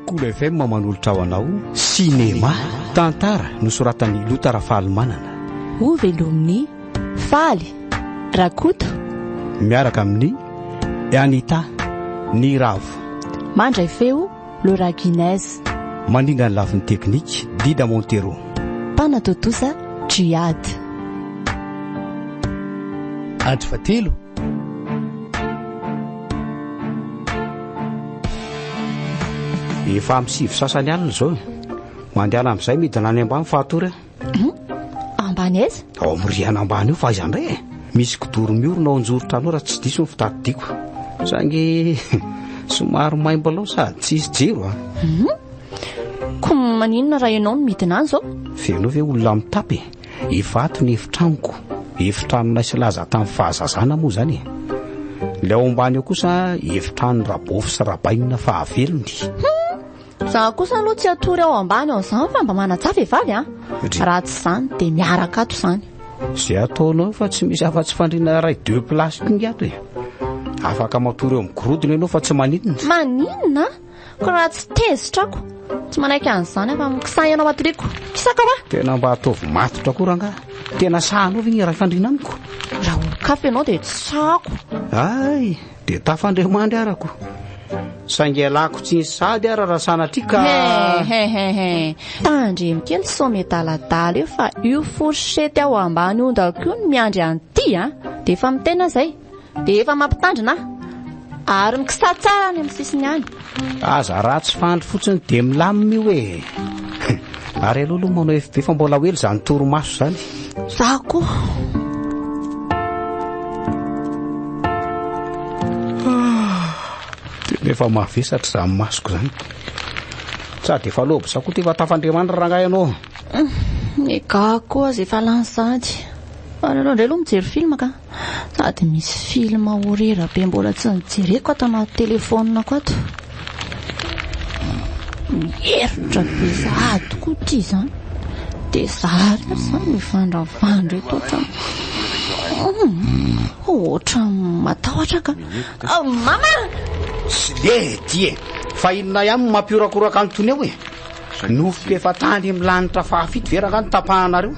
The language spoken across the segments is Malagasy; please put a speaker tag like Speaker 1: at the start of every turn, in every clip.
Speaker 1: Cool FM manolotra ho anao sinema tantara nosoratan'ny Lota Rafahalimanana.
Speaker 2: Ho velomin'ny Faly Rakoto
Speaker 1: miaraka amin'ny Anita Niravo.
Speaker 2: Mandray feo Laura Guinez.
Speaker 1: Manindra ny lafin'ny teknika Dida Montero.
Speaker 2: Mpanatotosa Jihad.
Speaker 3: Andro fatelo.
Speaker 1: Efa amin'ny 7 sasany alina zao. Mandeha amin'izay midina any ambany fahatory.
Speaker 2: Ambany aiza?
Speaker 1: Ao amin'ny rihana ambany io fa aiza indray. Misy kidoro miorona ao anjoro trano raha tsy diso ny fitadidiako. Sangy somary maimbo aloha sady tsisy jiro a.
Speaker 2: Ko maninona raha ianao no midina any zao?
Speaker 1: Feno ve olona mitapy. Efa ato ny efitranoko. Efitrano naisy laza tamin'ny fahazazana moa zany. Ilay ao ambany eo kosa efitrano rabofo sy rabainina fahavelony.
Speaker 2: Za kosa aloha tsy atory ao ambany ao izany fa mba manatsafa vehivavy a. Raha tsy izany dia miaraka ato izany.
Speaker 1: Izay ataonao fa tsy misy afa-tsy fandriana ray 2 plasy tonga ato e. Afaka matory eo amin'ny gorodona ianao fa tsy maninona.
Speaker 2: Maninona? Ko raha tsy tezitrako. Tsy manaiky an'izany afa mikisay anao atoriako. Kisaka va?
Speaker 1: Tena mba ataovy matotra koa ranga. Tena sahanao ve raha fandriana amiko?
Speaker 2: Raha olon-kafa ianao dia tsy sahako.
Speaker 1: Ay, dia tafandriamandry arako. Saingy alako tsy ny sady ara raha sanatrika.
Speaker 2: Tandremo kely somedaladala io fa io fourchette ao ambany ondako io no miandry an'ity a. Dia efa mitena zay. Dia efa mampitandrina. Ary mikisa tsara any amin'ny sisiny any.
Speaker 1: Aza raha tsy fandry fotsiny dia milamina io e. Ary aloha manao FB fa mbola hely izany torimaso zany.
Speaker 2: Za koa.
Speaker 1: Efa mavesatra izany masoko zany. Sady efa lobisa koa efa tafandriamandry rangahy ianao.
Speaker 2: Eka koa aza efa lany sady. Ary ianao indray aloha mijery film ka. Sady misy film horera be mbola tsy nijereko ato anaty telefonina ato. Mieritra be sady koa ity izany. Dia zary izany mifandravandra eto ohatrany. Ohatrany matahotra ka. Mama!
Speaker 1: Ty fa inona ihany mampiorakoraka antony eo e. Nofika efa tany amin'ny lanitra fahafito veraka ny tapahanareo.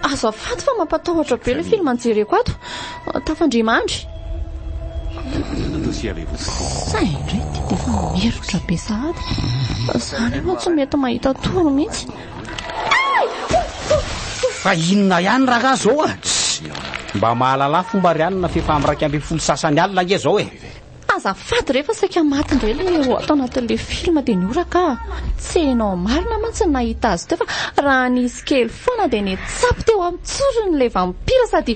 Speaker 2: Azafady fa mampatahotra be ilay film nijereko ato. Tafandrimandry. Zay indray ty dia efa mieritra be sady. Izany ianao tsy mety mahita toro mihitsy.
Speaker 1: Fa inona ihany raha zao a? Mba mahalala fomba rianina fefamiraika ambin'ny folo sasany alina nge zao e.
Speaker 2: Azafady rehefa saika maty indray ilay ro atao anatin'ilay film dia nioraka. Tsy hainao marina mantsy nahita azy teo fa raha nisy kely foana dia netsapy teo amin'ny tsorony ilay vampira sady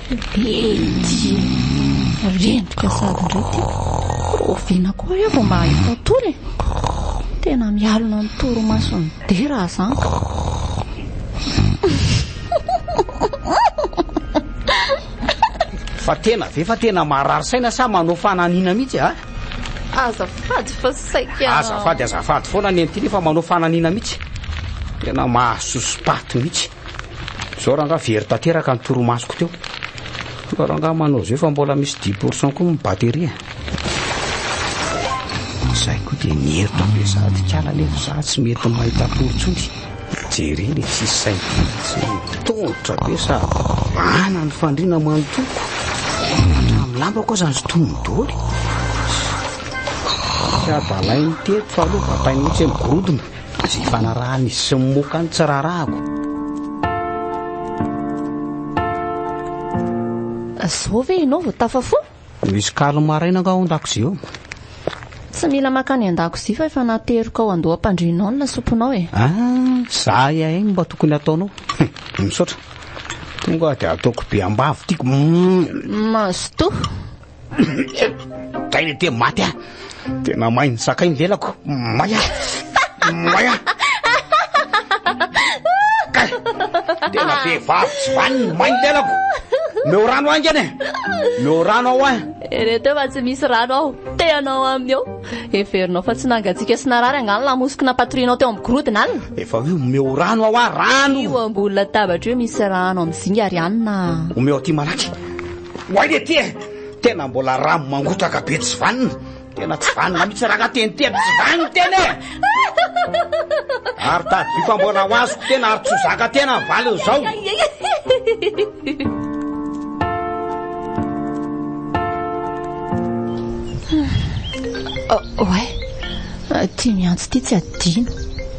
Speaker 2: bety rendrika sady indray ty. Roviana koa eo vao mba hahita tory. Tena mialona ny toromasony dera zany ka.
Speaker 1: Fa tena marary saina sa manao fananina mihitsy a?
Speaker 2: Azafady fa saika.
Speaker 1: Azafady foana ny an'ity nefa manao fananina mihitsy. Tena mahasosipaty mihitsy. Zao ranga very tanteraka ny toromasoko teo. Fa ranga manao zay fa mbola misy 10% koa ny bateria. Zay koa dia mieritra be sady kala nefa za tsy mety mahita torontsony. Jery le tsisy saina tsy tongotra be sady ana ny fandriana manotoko. Lamba koa zany tongodoly. Adalainy teto fa aloha batainy mihitsy migorodona. Izay fanarahany izy sy mimoka ny tsy rarahako.
Speaker 2: Zao ve ianao vao tafafo?
Speaker 1: Misy kalo maraina nga ao an-dakozia eo.
Speaker 2: Tsy mila makany an-dakozia fa efa nateriko ao andoha ampandrinao ny lasoponao e.
Speaker 1: Za iainy mba tokony ataonao. Misaotra. Tonga dia ataoko be ambavy tiako.
Speaker 2: Masto.
Speaker 1: Tainy dia maty a. Tena mainy sakainy lelako. Maya. Tena vehivavy tsy vaniny mainy lelako. Meo rano angany e. Meo rano ao a.
Speaker 2: Reto fa tsy misy rano ao. Teanao aminy ao. Everinao fa tsy nangatsika sy narary angano lamosika napatorianao teo amin'ny gorodona alina.
Speaker 1: Efa io meo rano ao a, rano.
Speaker 2: Io ambony latabatra io misy rano amin'ny zinga ary anina.
Speaker 1: Omeo aty malaky. Hoay le ty e. Tena mbola rano mangotraka be tsy vanina. tena tsy vanina mihitsy raha teniteny tsy vaniny tena e ary tady fifamboana ho azoko tena ary tsy ho zaka tena valy zao
Speaker 2: oay tia miantso ty tsy adino.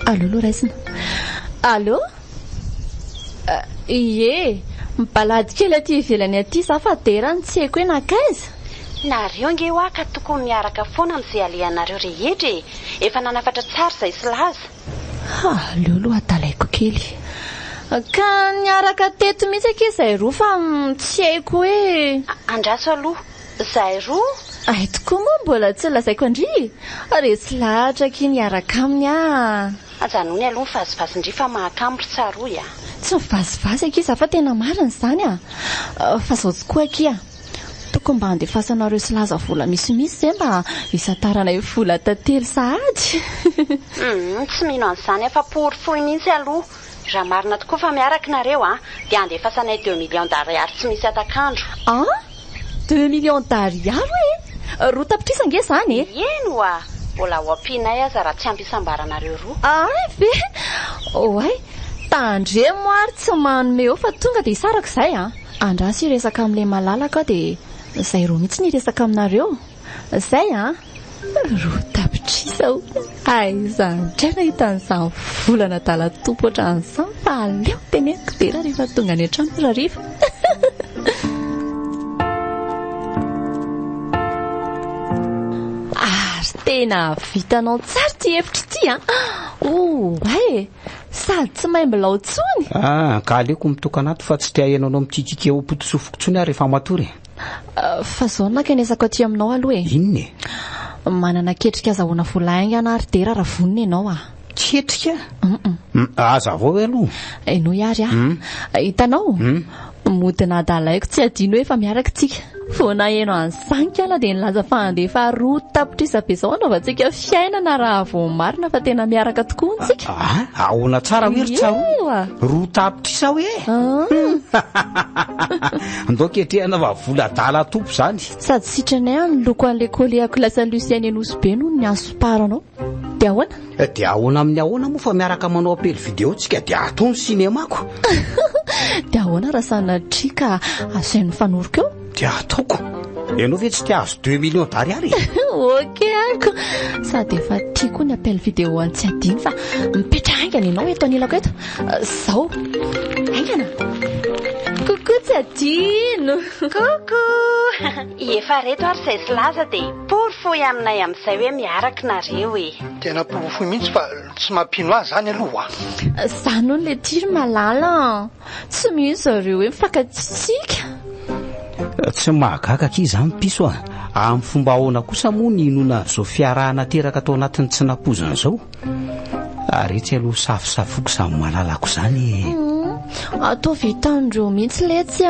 Speaker 2: Allo lo raisina. Allo ie mipalady kely aty ivelany aty za fa derany tsy haiko hoe nakaiza.
Speaker 4: Nareo nge ho aka tokony miaraka foana amin'izay alehanareo rehetra e. Efa nanafatra tsara izay sy laza.
Speaker 2: Leo lo atalaiko kely ka niaraka teto mihitsy akizay roa fa tsy haiko hoe
Speaker 4: andraso aloha zahay roa.
Speaker 2: Ay tokoa moa mbola tsy lazaiko andry resy lahatra ki niaraka aminy
Speaker 4: ajanony aloha mifazifazindry fa mahakambry tsaroy
Speaker 2: tsy mivazivazy akiza fa tena marina zany fa zao tokoa akia tokony mba andefasanareo sy laza vola misimisy zay mba isatarana vola tantely sahady.
Speaker 4: Tsy mino an'izany afa-porifory mihitsy aloha raha marina tokoa fa miaraka nareo dia andefasanay 2 millions d'ariary tsy misy atakandro.
Speaker 2: 2 millions d'ariary roa tapitrisa nge zany
Speaker 4: eno mbola ho ampianay aza raha tsy ampisambaranareo roa.
Speaker 2: Ve oay tandre moary tsy manome eo fa tonga dia isaraka izay andrasy resaka amin'ilay malalaka dia izay roa mihitsy niresaka aminareo izay roa tapitrisa aizandray nahitan'izany volana dalatompo ohatran'izany fa aleo teneniko dera rehefa tonga any an-trano rariva. Tena vitanao tsara ty hevitra ty ay sady tsy mahay mbilao tsony
Speaker 1: ka aleko mitokana ato fa tsy tia ianao mitsikika eo potosofoko tsony rehefa matory
Speaker 2: fa zao nakanesako aty aminao aloha
Speaker 1: inona
Speaker 2: manana ketrika azahoana volainga ana ary dera raha vonina ianao
Speaker 1: ketrika aza avao aloha
Speaker 2: ianao iary hitanao modina adalaiko tsy adino hoe fa miaraka tsika fona eno ansankala dia nilaza fa andefa roa tapitrisa be zao anaovantsika fiainana raha vao marina fa tena miaraka tokoa ntsika
Speaker 1: ahoana tsara hoery tsara roa tapitrisa hoe andao ketrehana va vola dala tompo zany
Speaker 2: sady sitranay ny loko an'ilay koleako lasa Lucienne Enosy be noho ny ansoparanao dia ahoana
Speaker 1: dia ahoana amin'ny ahoana moa fa miaraka manao apely video tsika dia atao ny sinemako
Speaker 2: dia ahoana raha sanatrika asain'ny fanoriko eo
Speaker 1: dia ataoko ianao ve tsy tia azo 2 millions d'ariary
Speaker 2: okey ako sady efa tiako ny apely video antsy adiny fa mipetra aingana ianao eto anilako eto zao aingana koko tsy adino
Speaker 4: koko efa reto ary izay sy laza dia porofoy aminay amin'izay hoe miaraka nareo
Speaker 5: tena porofoy mihitsy fa tsy mampino azy zany aloha
Speaker 2: zany no le tiry malala tsy mihitsy zareo hoe mifankatsitsika
Speaker 1: tsy mahagaga ki izany piso amin'ny fomba ahoana kosa moa ny inona zao fiarahana teraka atao anatin'ny tsy napozana zao ary tsy aloha safosafoko samy malalako zany
Speaker 2: atao vitandreo mihitsy letsy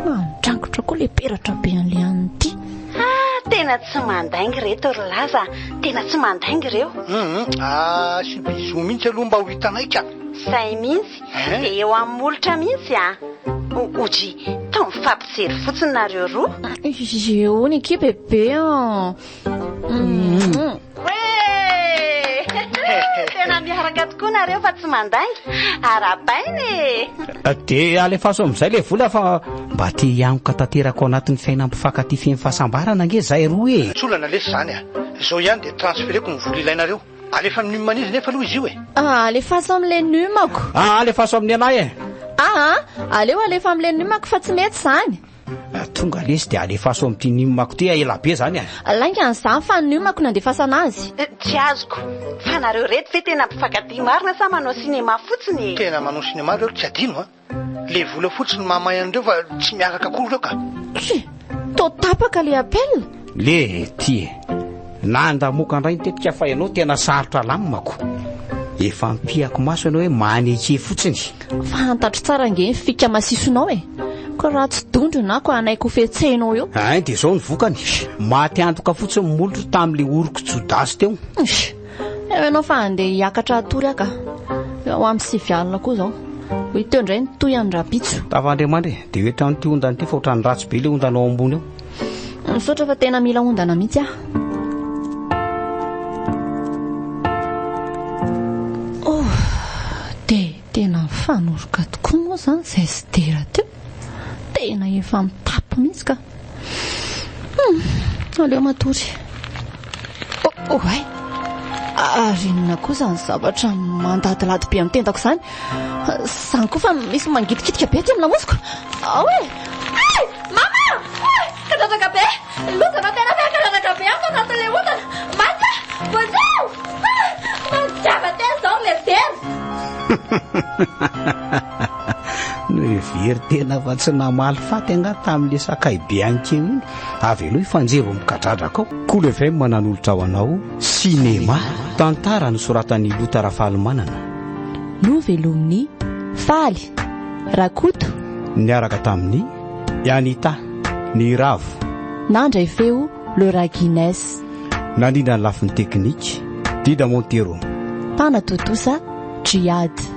Speaker 2: mandrangotra koa le peratra be an'le an'ity
Speaker 4: tena tsy mandaingy reto ry laza tena tsy mandaingy reo
Speaker 5: sy bizo mihitsy aloha mba ho hitanay ka
Speaker 4: zay mihitsy dia eo amin'ny molotra mihitsy ojy tao mifampijery fotsiny nareo roa
Speaker 2: eo ny ki bebe
Speaker 4: tena miaraka tokoa nareo fa tsy mandaingy arabainy
Speaker 1: dia alefaso amin'izay le vola fa mba te hiangoka tanteraka ao anatin'ny fiainam-pifankaty feny fahasambarana nge zay roa
Speaker 5: tsolana lesy zany zao ihany dia transfereko ny vola ilainareo alefa amin'ny numanizy nefa aloha izy io
Speaker 2: alefaso amin'le numako
Speaker 1: alefaso amin'ny anay
Speaker 2: aleo alefa amin'le numako fa tsy mety zany
Speaker 1: tonga lesy dia alefaso amin'ity numako ty ela be zany
Speaker 2: lainga an'izany fa ny numako nandefasana azy
Speaker 4: tsy azoko fa nareo reto ve tena mpifankatia marina sa manao sinema fotsiny
Speaker 5: tena manao sinema reo tsy adino le vola fotsiny mamay an'ireo fa tsy miaraka koa reo ka
Speaker 2: to tapaka le apel
Speaker 1: le ty nandamoka andray nitetika fa ianao tena sarotra lamimako efa mpiako maso ianao hoe maneke fotsiny
Speaker 2: fantatro tsara nge fika masisonao ko raha tsy dondrona ko anaiko fetsehinao eo
Speaker 1: dia zao ny vokany maty antoka fotsiny molotro tamin'le oriko jodasy teo
Speaker 2: ianao fa andeha hiakatra atory aka ao amin'ny sivialina koa zao ho teo indray ny toy any rabitso
Speaker 1: tavandriamandry dia hoe trano ty ondany ty fa ohatrany ratsy be le ondanao ambony eo
Speaker 2: Misaotra fa tena mila ondana mihitsy aho. Tena fanoroka tokoa moa izany izay sidera teo. Tena efa mitapo mihitsy ka. Aleo matory. Ay, arinona kosa ny zavatra mandadilady be amin'ny tendako izany. Izany koa fa misy mangidikitika be aty amin'ny lamosiko. Oe! Mama! Kadradraka be! Lotana tena be kadradraka be amin'ny anatin'ilay ondana. Mata! Bonjour! Manjava tena izao ilay vera.
Speaker 1: No very tena fa tsy namaly faty angaha tamin'ilay sakay be ankeo iny. Avy aloha ifanjeva mikadradraka ao. Cool FM mananolotra ho anao sinema. Tantara nosoratan'ny Lota Rafalimanana.
Speaker 2: Novelomin'ny Faly Rakoto.
Speaker 1: Niaraka tamin'ny Anita ny Ravo.
Speaker 2: Nandray feo Laura Guinness.
Speaker 1: Nanindra ny lafin'ny teknika Dida Montero.
Speaker 2: Panatotosa Triade.